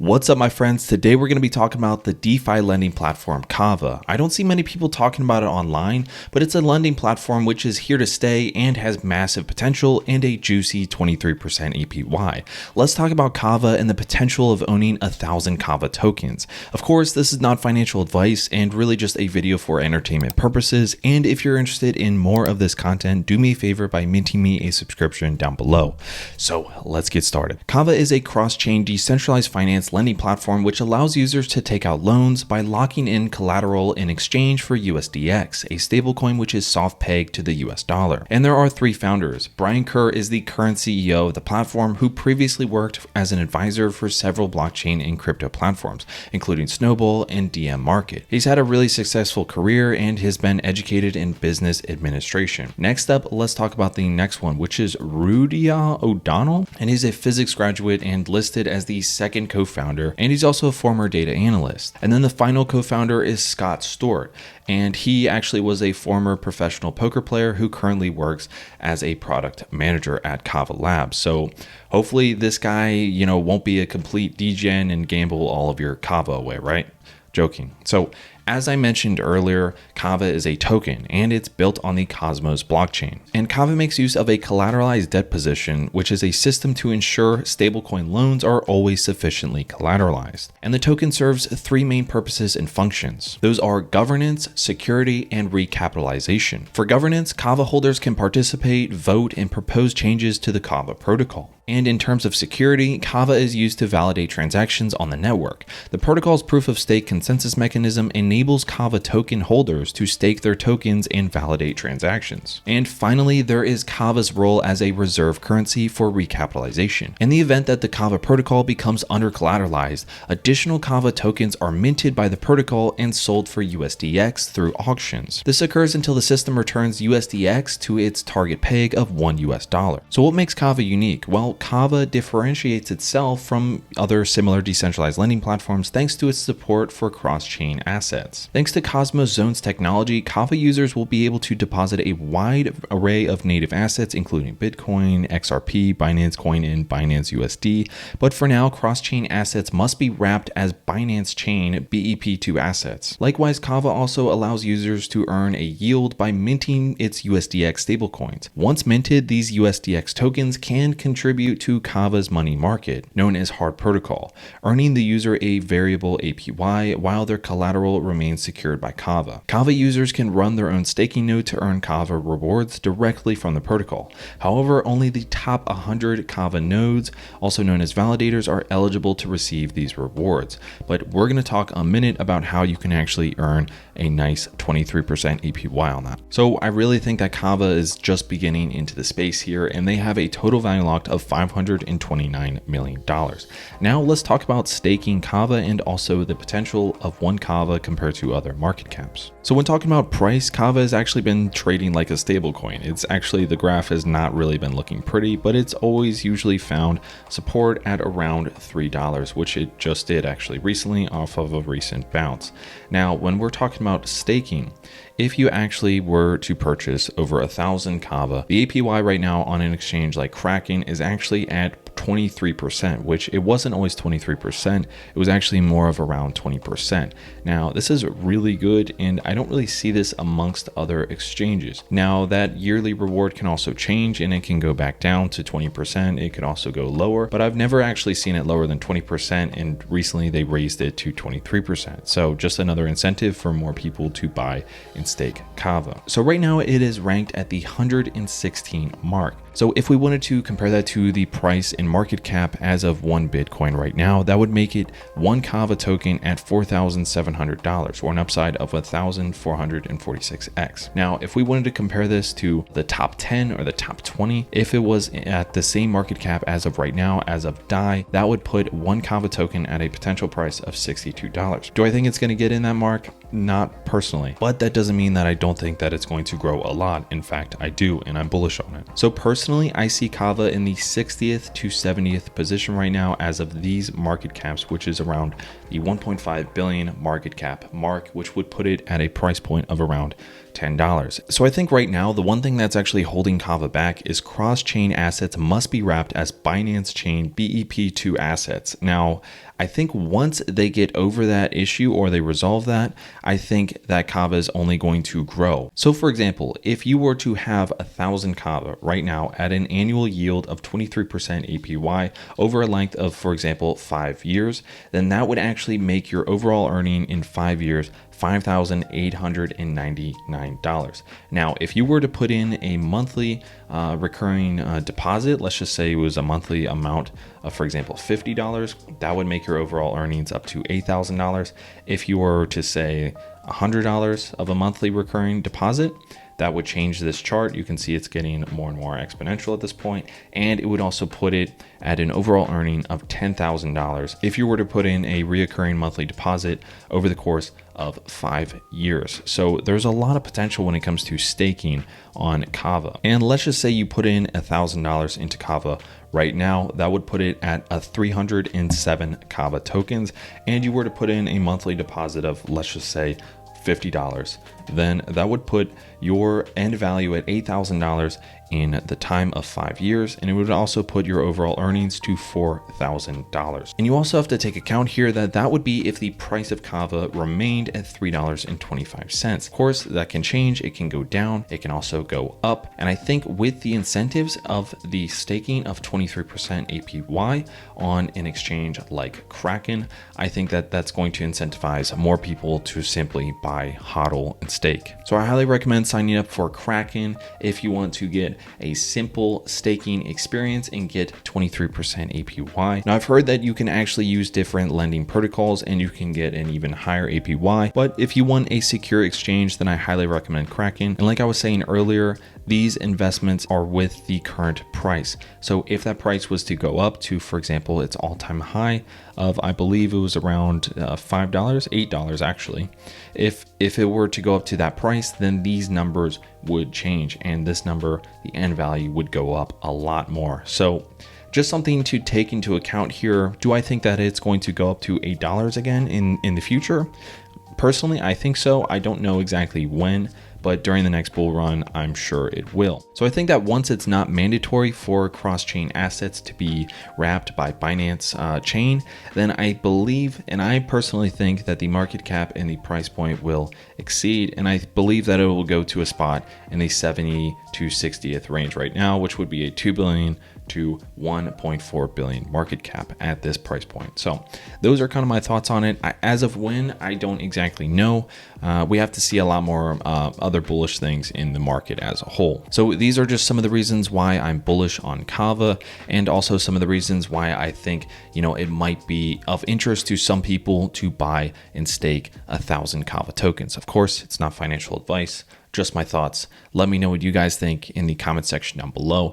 What's up, my friends? Today we're going to be talking about the DeFi lending platform Kava. I don't see many people talking about it online, but it's a lending platform which is here to stay and has massive potential and a juicy 23% APY. Let's talk about Kava and the potential of owning 1,000 Kava tokens. Of course, this is not financial advice and really just a video for entertainment purposes. And if you're interested in more of this content, do me a favor by minting me a subscription down below. So let's get started. Kava is a cross-chain decentralized finance lending platform which allows users to take out loans by locking in collateral in exchange for USDX, a stablecoin which is soft pegged to the US dollar. And there are three founders. Brian Kerr is the current CEO of the platform, who previously worked as an advisor for several blockchain and crypto platforms, including Snowball and DM Market. He's had a really successful career and has been educated in business administration. Next up, let's talk about the next one, which is Rudia O'Donnell, and he's a physics graduate and listed as the second co-founder, and he's also a former data analyst. And then the final co-founder is Scott Stewart, and he actually was a former professional poker player who currently works as a product manager at Kava Labs. So hopefully this guy, won't be a complete degen and gamble all of your Kava away, right? Joking. So as I mentioned earlier, Kava is a token and it's built on the Cosmos blockchain. And Kava makes use of a collateralized debt position, which is a system to ensure stablecoin loans are always sufficiently collateralized. And the token serves three main purposes and functions. Those are governance, security, and recapitalization. For governance, Kava holders can participate, vote, and propose changes to the Kava protocol. And in terms of security, Kava is used to validate transactions on the network. The protocol's proof of stake consensus mechanism enables Kava token holders to stake their tokens and validate transactions. And finally, there is Kava's role as a reserve currency for recapitalization. In the event that the Kava protocol becomes under-collateralized, additional Kava tokens are minted by the protocol and sold for USDX through auctions. This occurs until the system returns USDX to its target peg of $1. So what makes Kava unique? Well, Kava differentiates itself from other similar decentralized lending platforms thanks to its support for cross-chain assets. Thanks to Cosmos Zones technology, Kava users will be able to deposit a wide array of native assets, including Bitcoin, XRP, Binance Coin, and Binance USD. But for now, cross-chain assets must be wrapped as Binance Chain BEP2 assets. Likewise, Kava also allows users to earn a yield by minting its USDX stablecoins. Once minted, these USDX tokens can contribute to Kava's money market, known as hard protocol, earning the user a variable APY while their collateral remains secured by Kava. Kava users can run their own staking node to earn Kava rewards directly from the protocol. However, only the top 100 Kava nodes, also known as validators, are eligible to receive these rewards. But we're going to talk a minute about how you can actually earn a nice 23% APY on that. So I really think that Kava is just beginning into the space here, and they have a total value locked of $529 million. Now let's talk about staking Kava and also the potential of one Kava compared to other market caps. So when talking about price, Kava has actually been trading like a stable coin. It's actually, the graph has not really been looking pretty, but it's always usually found support at around $3, which it just did actually recently off of a recent bounce. Now, when we're talking about staking, if you actually were to purchase over 1,000 Kava, the APY right now on an exchange like Kraken is actually at 23%, which it wasn't always 23%. It was actually more of around 20%. Now, this is really good, and I don't really see this amongst other exchanges. Now, that yearly reward can also change, and it can go back down to 20%. It could also go lower, but I've never actually seen it lower than 20%, and recently they raised it to 23%. So just another incentive for more people to buy and stake Kava. So right now it is ranked at the 116 mark. So if we wanted to compare that to the price and market cap as of one Bitcoin right now, that would make it one Kava token at $4,700, or an upside of 1,446x. Now, if we wanted to compare this to the top 10 or the top 20, if it was at the same market cap as of right now, as of DAI, that would put one Kava token at a potential price of $62. Do I think it's going to get in that mark? Not personally, but that doesn't mean that I don't think that it's going to grow a lot. In fact, I do, and I'm bullish on it. So personally, I see Kava in the 60th to 70th position right now as of these market caps, which is around the 1.5 billion market cap mark, which would put it at a price point of around $10. So I think right now, the one thing that's actually holding Kava back is cross-chain assets must be wrapped as Binance Chain BEP2 assets. Now, I think once they get over that issue or they resolve that, I think that Kava is only going to grow. So for example, if you were to have 1,000 Kava right now at an annual yield of 23% APY over a length of, for example, 5 years, then that would actually make your overall earning in 5 years $5,899. Now, if you were to put in a monthly recurring deposit, let's just say it was a monthly amount of, for example, $50, that would make your overall earnings up to $8,000. If you were to say $100 of a monthly recurring deposit, that would change this chart. You can see it's getting more and more exponential at this point, and it would also put it at an overall earning of $10,000 if you were to put in a reoccurring monthly deposit over the course of 5 years. So there's a lot of potential when it comes to staking on Kava. And let's just say you put in $1,000 into Kava right now, that would put it at 307 Kava tokens, and you were to put in a monthly deposit of, let's just say, $50, then that would put your end value at $8,000 in the time of 5 years, and it would also put your overall earnings to $4,000. And you also have to take account here that that would be if the price of Kava remained at $3.25. Of course, that can change, it can go down, it can also go up. And I think with the incentives of the staking of 23% APY on an exchange like Kraken, I think that that's going to incentivize more people to simply buy, hodl, and stake. So I highly recommend signing up for Kraken if you want to get a simple staking experience and get 23% APY. Now, I've heard that you can actually use different lending protocols and you can get an even higher APY, but if you want a secure exchange, then I highly recommend Kraken. And like I was saying earlier, these investments are with the current price. So if that price was to go up to, for example, its all-time high of, I believe it was around $5, $8 actually. If it were to go up to that price, then these numbers would change, and this number, the end value, would go up a lot more. So just something to take into account here. Do I think that it's going to go up to $8 again in the future? Personally, I think so. I don't know exactly when, but during the next bull run, I'm sure it will. So I think that once it's not mandatory for cross-chain assets to be wrapped by Binance chain, then I believe, and I personally think, that the market cap and the price point will exceed, and I believe that it will go to a spot in the 70 to 60th range right now, which would be a 2 billion to 1.4 billion market cap at this price point. So those are kind of my thoughts on it. As of when, I don't exactly know. We have to see a lot more other bullish things in the market as a whole. So these are just some of the reasons why I'm bullish on Kava, and also some of the reasons why I think, it might be of interest to some people to buy and stake 1,000 Kava tokens. Of course, it's not financial advice, just my thoughts. Let me know what you guys think in the comment section down below.